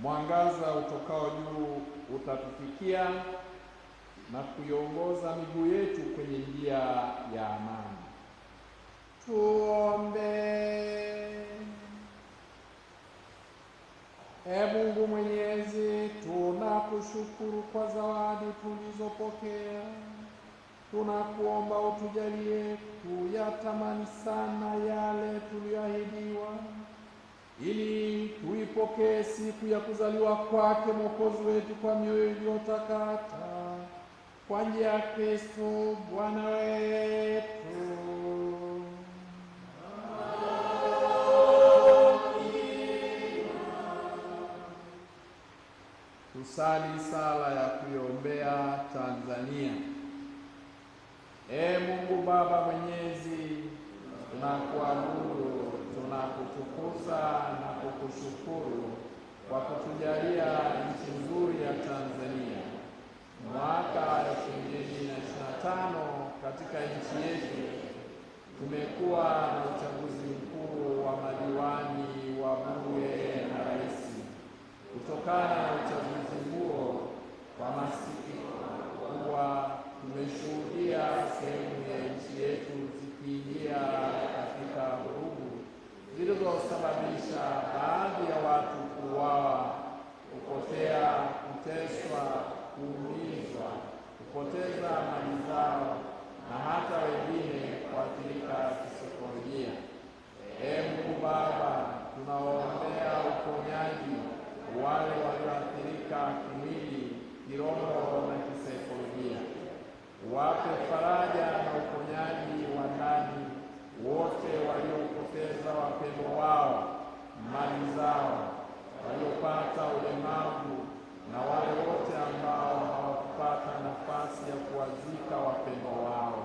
Mwangaza utokao juu utatufikia na kuiongoza miguu yetu kwenye njia ya amani. Tuombe. Ee Mungu Mwenyezi, tunakushukuru kwa zawadi tulizopokea. Tunakuomba utujalie kuyatamani sana yale tuliyoahidiwa, ili tuipokee siku ya kuzaliwa kwake Mwokozi wetu kwa mioyo iliyotakata, kwa njia ya Kristo Bwana wetu. Tusali sala ya kuiombea Tanzania. Ee Mungu Baba Mwenyezi, tunakuabudu, tunakutukuza na kukushukuru kwa kutujalia nchi nzuri ya Tanzania. Mwaka 2025 katika nchi yetu tumekuwa na uchaguzi mkuu wa madiwani, wa bunge na rais. Kutokana na uchaguzi huo, kwa masikitiko makubwa tumeshuhudia sehemu ya nchi yetu zikiingia katika vurugu zilizosababisha baadhi ya watu kuuawa, kupotea, kuteswa, kuumizwa, kupoteza mali zao na hata wengine kuathirika kisaikolojia. Ee Mungu Baba, tunawaombea uponyaji wale walioathirika kimwili, kiroho na kisaikolojia. Wape faraja na uponyaji wa ndani wote waliopoteza wapendwa wao, mali zao, waliopata ulemavu na wale wote ambao hawakupata nafasi ya kuwazika wapendwa wao.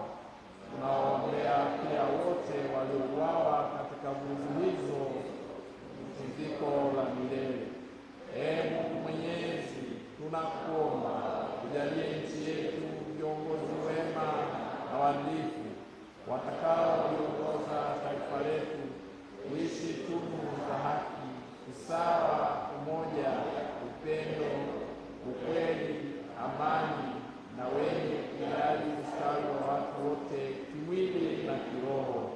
Tunawaombea pia wote waliouawa katika vurugu hizo pumziko la milele. Ee Mungu Mwenyezi, tunakuomba ujalie nchi yetu viongozi wema na waadilifu watakaoliongoza taifa letu kuishi tunu za haki, usawa, umoja, upendo, ukweli, amani na wenye kujali ustawi wa watu wote kimwili na kiroho.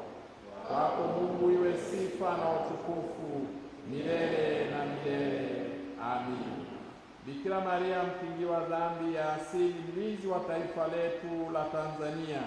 Kwako Mungu iwe sifa na utukufu milele na milele. Amin. Bikira Maria mkingi wa dhambi ya asili, mlinzi wa taifa letu la Tanzania,